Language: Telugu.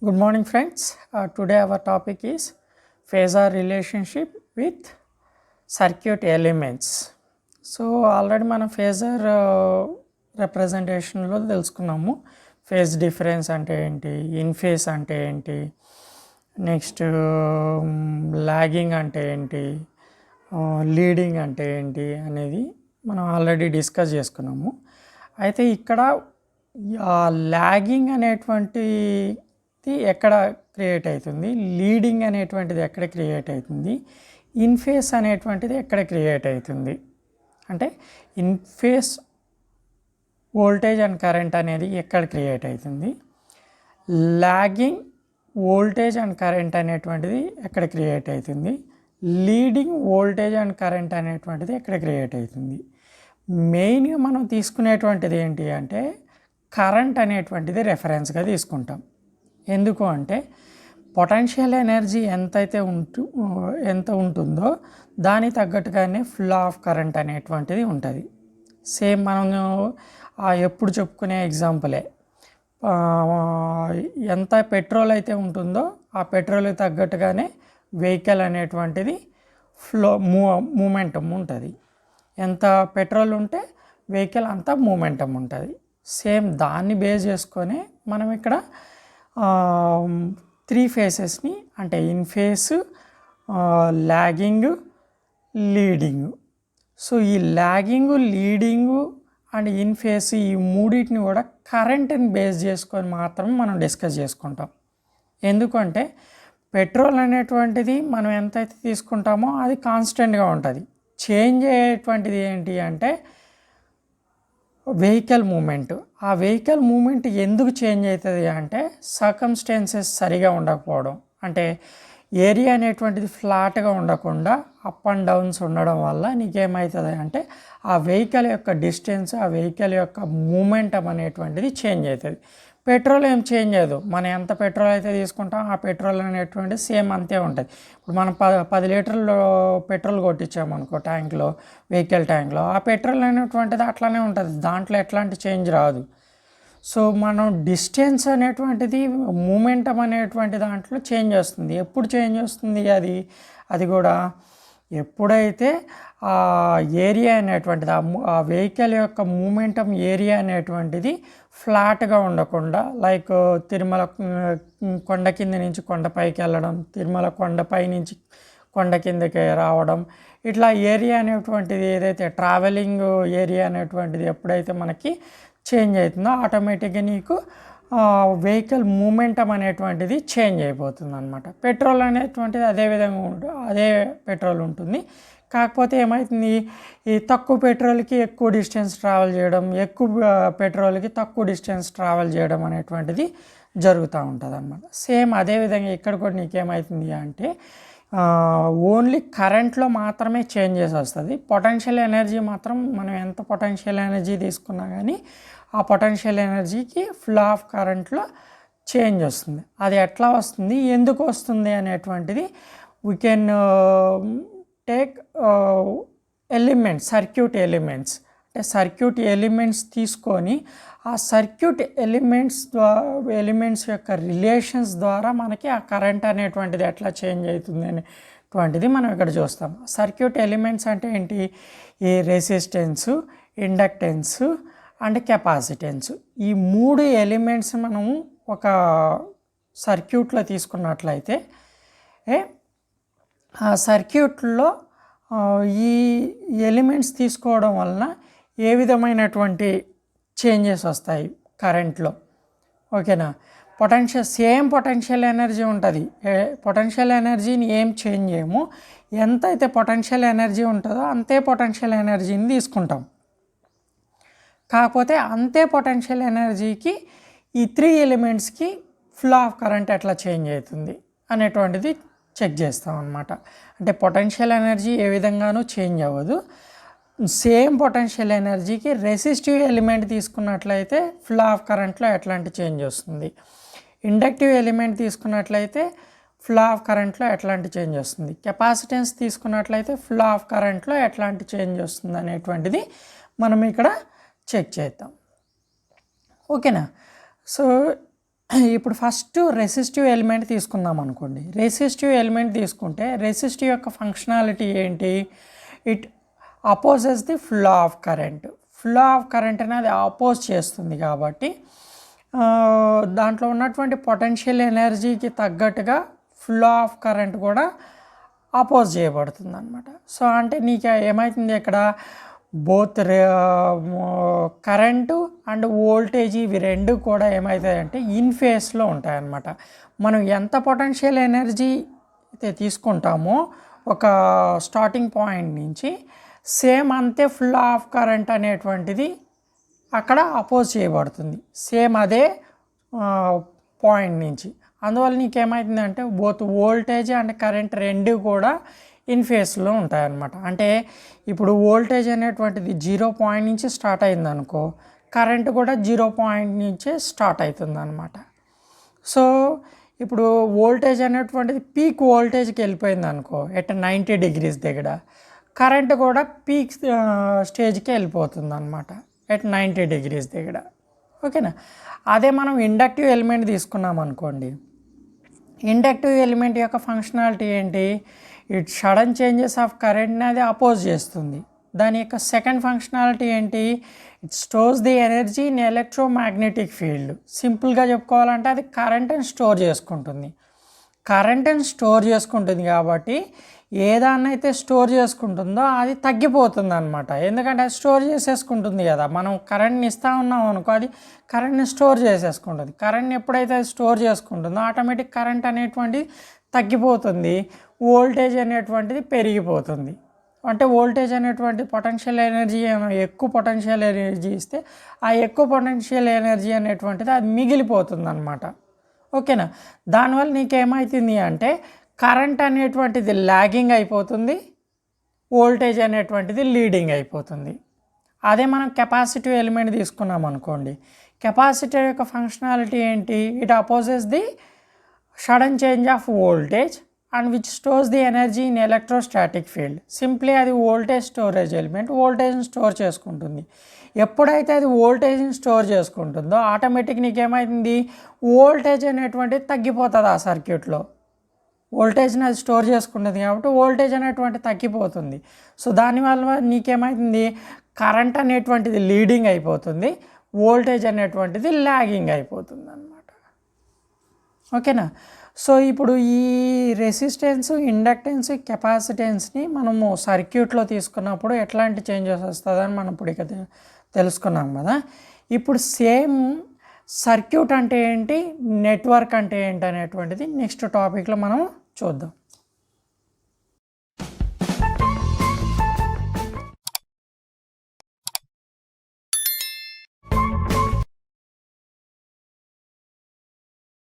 Good morning, friends. Today our topic is phasor relationship with circuit elements. So already మనం ఫేజర్ రిప్రజెంటేషన్లో తెలుసుకున్నాము. ఫేజ్ డిఫరెన్స్ అంటే ఏంటి, ఇన్ ఫేజ్ అంటే ఏంటి, నెక్స్ట్ లాగింగ్ అంటే ఏంటి, లీడింగ్ అంటే ఏంటి అనేది మనం ఆల్రెడీ డిస్కస్ చేసుకున్నాము. అయితే ఇక్కడ లాగింగ్ అనేటువంటిది ఎక్కడ క్రియేట్ అవుతుంది, లీడింగ్ అనేటువంటిది ఎక్కడ క్రియేట్ అవుతుంది, ఇన్ఫేస్ అనేటువంటిది ఎక్కడ క్రియేట్ అవుతుంది అంటే ఇన్ఫేస్ వోల్టేజ్ అండ్ కరెంట్ అనేది ఎక్కడ క్రియేట్ అవుతుంది, లాగింగ్ వోల్టేజ్ అండ్ కరెంట్ అనేటువంటిది ఎక్కడ క్రియేట్ అవుతుంది, లీడింగ్ వోల్టేజ్ అండ్ కరెంట్ అనేటువంటిది ఎక్కడ క్రియేట్ అవుతుంది. మెయిన్గా మనం తీసుకునేటువంటిది ఏంటి అంటే కరెంట్ అనేటువంటిది రెఫరెన్స్గా తీసుకుంటాం. ఎందుకు అంటే పొటెన్షియల్ ఎనర్జీ ఎంత ఉంటుందో దానికి తగ్గట్టుగానే ఫ్లో ఆఫ్ కరెంట్ అనేటువంటిది ఉంటుంది. సేమ్ మనం ఎప్పుడు చెప్పుకునే ఎగ్జాంపులే, ఎంత పెట్రోల్ అయితే ఉంటుందో ఆ పెట్రోల్కి తగ్గట్టుగానే వెహికల్ అనేటువంటిది మూమెంటం ఉంటుంది. ఎంత పెట్రోల్ ఉంటే వెహికల్ అంత మూమెంటం ఉంటుంది. సేమ్ దాన్ని బేస్ చేసుకొని మనం ఇక్కడ 3 ఫేసెస్ని అంటే in phase, lagging, leading. So ఈ లాగింగ్, లీడింగు అండ్ ఇన్ ఫేస్ ఈ మూడింటిని కూడా కరెంట్ని బేస్ చేసుకొని మాత్రం మనం డిస్కస్ చేసుకుంటాం. ఎందుకంటే పెట్రోల్ అనేటువంటిది మనం ఎంతైతే తీసుకుంటామో అది కాన్స్టెంట్గా ఉంటుంది. చేంజ్ అయ్యేటువంటిది ఏంటి అంటే వెహికల్ మూమెంట్. ఆ వెహికల్ మూమెంట్ ఎందుకు చేంజ్ అవుతుంది అంటే సర్కమ్స్టాన్సెస్ సరిగా ఉండకపోవడం, అంటే ఏరియా అనేటువంటిది ఫ్లాట్గా ఉండకుండా అప్ అండ్ డౌన్స్ ఉండడం వల్ల నీకేమవుతుంది అంటే ఆ వెహికల్ యొక్క డిస్టెన్స్, ఆ వెహికల్ యొక్క మూమెంటం అనేటువంటిది చేంజ్ అవుతుంది. పెట్రోల్ ఏం చేంజ్ అయ్యదు. మనం ఎంత పెట్రోల్ అయితే తీసుకుంటాం ఆ పెట్రోల్ అనేటువంటిది సేమ్ అంతే ఉంటుంది. ఇప్పుడు మనం 10 లీటర్లు పెట్రోల్ కొట్టించామనుకో ట్యాంక్లో, వెహికల్ ట్యాంక్లో, ఆ పెట్రోల్ అనేటువంటిది అట్లానే ఉంటుంది, దాంట్లో ఎట్లాంటి చేంజ్ రాదు. సో మనం డిస్టెన్స్ అనేటువంటిది మూమెంటం అనేటువంటి దాంట్లో చేంజ్ వస్తుంది. ఎప్పుడు చేంజ్ వస్తుంది అది కూడా ఎప్పుడైతే ఆ ఏరియా అనేటువంటిది ఆ వెహికల్ యొక్క మూమెంటం ఏరియా అనేటువంటిది ఫ్లాట్గా ఉండకుండా, లైక్ తిరుమల కొండ కింద నుంచి కొండపైకి వెళ్ళడం, తిరుమల కొండపై నుంచి కొండ కిందకి రావడం, ఇట్లా ఏరియా అనేటువంటిది ఏదైతే ట్రావెలింగ్ ఏరియా అనేటువంటిది ఎప్పుడైతే మనకి చేంజ్ అవుతుందో ఆటోమేటిక్గా నీకు వెహికల్ మూమెంటం అనేటువంటిది చేంజ్ అయిపోతుంది అనమాట. పెట్రోల్ అనేటువంటిది అదే విధంగా అదే పెట్రోల్ ఉంటుంది. కాకపోతే ఏమవుతుంది, ఈ తక్కువ పెట్రోల్కి ఎక్కువ డిస్టెన్స్ ట్రావెల్ చేయడం, ఎక్కువ పెట్రోల్కి తక్కువ డిస్టెన్స్ ట్రావెల్ చేయడం అనేటువంటిది జరుగుతూ ఉంటుంది అన్నమాట. సేమ్ అదేవిధంగా ఇక్కడ కూడా నీకేమవుతుంది అంటే ఓన్లీ కరెంట్లో మాత్రమే చేంజెస్ వస్తుంది. పొటెన్షియల్ ఎనర్జీ మాత్రం మనం ఎంత పొటెన్షియల్ ఎనర్జీ తీసుకున్నా కానీ ఆ పొటెన్షియల్ ఎనర్జీకి ఫ్లో ఆఫ్ కరెంట్లో చేంజ్ వస్తుంది. అది ఎట్లా వస్తుంది, ఎందుకు వస్తుంది అనేటువంటిది we can take circuit elements. అంటే సర్క్యూట్ ఎలిమెంట్స్ తీసుకొని ఆ సర్క్యూట్ ఎలిమెంట్స్ యొక్క రిలేషన్స్ ద్వారా మనకి ఆ కరెంట్ అనేటువంటిది ఎట్లా చేంజ్ అవుతుంది అనేటువంటిది మనం ఇక్కడ చూస్తాం. సర్క్యూట్ ఎలిమెంట్స్ అంటే ఏంటి, ఈ రెసిస్టెన్సు, ఇండక్టెన్సు అండ్ కెపాసిటెన్స్. ఈ 3 ఎలిమెంట్స్ మనం ఒక సర్క్యూట్లో తీసుకున్నట్లయితే ఆ సర్క్యూట్లో ఈ ఎలిమెంట్స్ తీసుకోవడం వలన ఏ విధమైనటువంటి చేంజెస్ వస్తాయి కరెంట్లో. ఓకేనా, సేమ్ పొటెన్షియల్ ఎనర్జీ ఉంటుంది. పొటెన్షియల్ ఎనర్జీని ఏం చేంజ్ చేయము, ఎంతైతే పొటెన్షియల్ ఎనర్జీ ఉంటుందో అంతే పొటెన్షియల్ ఎనర్జీని తీసుకుంటాం. కాకపోతే అంతే పొటెన్షియల్ ఎనర్జీకి ఈ 3 ఎలిమెంట్స్కి ఫ్లో ఆఫ్ కరెంట్ ఎట్లా చేంజ్ అవుతుంది అనేటువంటిది చెక్ చేస్తాం అన్నమాట. అంటే పొటెన్షియల్ ఎనర్జీ ఏ విధంగానూ చేంజ్ అవ్వదు. సేమ్ పొటెన్షియల్ ఎనర్జీకి రెసిస్టివ్ ఎలిమెంట్ తీసుకున్నట్లయితే ఫ్లో ఆఫ్ కరెంట్లో ఎట్లాంటి చేంజ్ వస్తుంది, ఇండక్టివ్ ఎలిమెంట్ తీసుకున్నట్లయితే ఫ్లో ఆఫ్ కరెంట్లో ఎట్లాంటి చేంజ్ వస్తుంది, కెపాసిటెన్స్ తీసుకున్నట్లయితే ఫ్లో ఆఫ్ కరెంట్లో ఎట్లాంటి చేంజ్ వస్తుంది అనేటువంటిది మనం ఇక్కడ చెక్ చేద్దాం. ఓకేనా. సో ఇప్పుడు ఫస్ట్ రెసిస్టివ్ ఎలిమెంట్ తీసుకుందాం అనుకోండి. రెసిస్టివ్ ఎలిమెంట్ తీసుకుంటే రెసిస్టివ్ యొక్క ఫంక్షనాలిటీ ఏంటి? It opposes the flow of current. Flow of current అనేది అపోజ్ చేస్తుంది కాబట్టి దాంట్లో ఉన్నటువంటి పొటెన్షియల్ ఎనర్జీకి తగ్గట్టుగా ఫ్లో ఆఫ్ కరెంట్ కూడా అపోజ్ చేయబడుతుంది అనమాట. సో అంటే నీకు ఏమవుతుంది ఇక్కడ బోత్ కరెంటు అండ్ వోల్టేజ్ ఇవి రెండు కూడా ఏమవుతాయంటే ఇన్ ఫేస్లో ఉంటాయన్నమాట. మనం ఎంత పొటెన్షియల్ ఎనర్జీ అయితే తీసుకుంటామో ఒక స్టార్టింగ్ పాయింట్ నుంచి సేమ్ అంతే ఫ్లో ఆఫ్ కరెంట్ అనేటువంటిది అక్కడ అపోజ్ చేయబడుతుంది సేమ్ అదే పాయింట్ నుంచి. అందువల్ల నీకేమవుతుందంటే బోత్ వోల్టేజ్ అండ్ కరెంట్ రెండు కూడా ఇన్ ఫేస్లో ఉంటాయన్నమాట. అంటే ఇప్పుడు వోల్టేజ్ అనేటువంటిది 0 పాయింట్ నుంచి స్టార్ట్ అయింది అనుకో, కరెంట్ కూడా 0 పాయింట్ నుంచే స్టార్ట్ అవుతుంది అనమాట. సో ఇప్పుడు వోల్టేజ్ అనేటువంటిది పీక్ వోల్టేజ్కి వెళ్ళిపోయింది అనుకో ఎట్ 90 డిగ్రీస్ దగ్గర, కరెంట్ కూడా పీక్ స్టేజ్కి వెళ్ళిపోతుంది అనమాట ఎట్ 90 డిగ్రీస్ దగ్గర. ఓకేనా? అదే మనం ఇండక్టివ్ ఎలిమెంట్ తీసుకున్నాం అనుకోండి, ఇండక్టివ్ ఎలిమెంట్ యొక్క ఫంక్షనాలిటీ ఏంటి? ఇట్ సడన్ చేంజెస్ ఆఫ్ కరెంట్ని అది అపోజ్ చేస్తుంది. దాని యొక్క సెకండ్ ఫంక్షనాలిటీ ఏంటి? It stores the energy in electromagnetic field. సింపుల్గా చెప్పుకోవాలంటే అది కరెంట్ని స్టోర్ చేసుకుంటుంది. కరెంట్ని స్టోర్ చేసుకుంటుంది కాబట్టి ఏదాన్నైతే స్టోర్ చేసుకుంటుందో అది తగ్గిపోతుంది అనమాట. ఎందుకంటే అది స్టోర్ చేసేసుకుంటుంది కదా. మనం కరెంట్ని ఇస్తూ ఉన్నాం అనుకో, అది కరెంట్ని స్టోర్ చేసేసుకుంటుంది. కరెంట్ని ఎప్పుడైతే అది స్టోర్ చేసుకుంటుందో ఆటోమేటిక్ కరెంట్ అనేటువంటిది తగ్గిపోతుంది, వోల్టేజ్ అనేటువంటిది పెరిగిపోతుంది. అంటే వోల్టేజ్ అనేటువంటి పొటెన్షియల్ ఎనర్జీ ఎక్కువ పొటెన్షియల్ ఎనర్జీ ఇస్తే ఆ ఎక్కువ పొటెన్షియల్ ఎనర్జీ అనేటువంటిది అది మిగిలిపోతుంది అనమాట. ఓకేనా? దానివల్ల నీకేమవుతుంది అంటే కరెంట్ అనేటువంటిది లాగింగ్ అయిపోతుంది, వోల్టేజ్ అనేటువంటిది లీడింగ్ అయిపోతుంది. అదే మనం కెపాసిటివ్ ఎలిమెంట్ తీసుకున్నాం అనుకోండి, కెపాసిటర్ యొక్క ఫంక్షనాలిటీ ఏంటి? It opposes the sudden change of voltage and which stores the energy in electrostatic field. Simply అది వోల్టేజ్ స్టోరేజ్ ఎలిమెంట్, వోల్టేజ్ని స్టోర్ చేసుకుంటుంది. ఎప్పుడైతే అది వోల్టేజ్ని స్టోర్ చేసుకుంటుందో ఆటోమేటిక్ నీకేమైంది? వోల్టేజ్ అనేటువంటిది తగ్గిపోతుంది ఆ సర్క్యూట్లో. వోల్టేజ్ని అది స్టోర్ చేసుకుంటుంది కాబట్టి వోల్టేజ్ అనేటువంటి తగ్గిపోతుంది. సో దానివల్ల నీకేమైతుంది? కరెంట్ అనేటువంటిది లీడింగ్ అయిపోతుంది, వోల్టేజ్ అనేటువంటిది లాగింగ్ అయిపోతుంది అన్నమాట. ఓకేనా? సో ఇప్పుడు ఈ రెసిస్టెన్స్, ఇండక్టెన్స్, కెపాసిటెన్స్ని మనము సర్క్యూట్లో తీసుకున్నప్పుడు ఎట్లాంటి చేంజెస్ వస్తుందని మనం ఇప్పుడు ఇక తెలుసుకున్నాం కదా. ఇప్పుడు సేమ్ సర్క్యూట్ అంటే ఏంటి, నెట్వర్క్ అంటే ఏంటి అనేటువంటిది నెక్స్ట్ టాపిక్లో మనం చూద్దాం.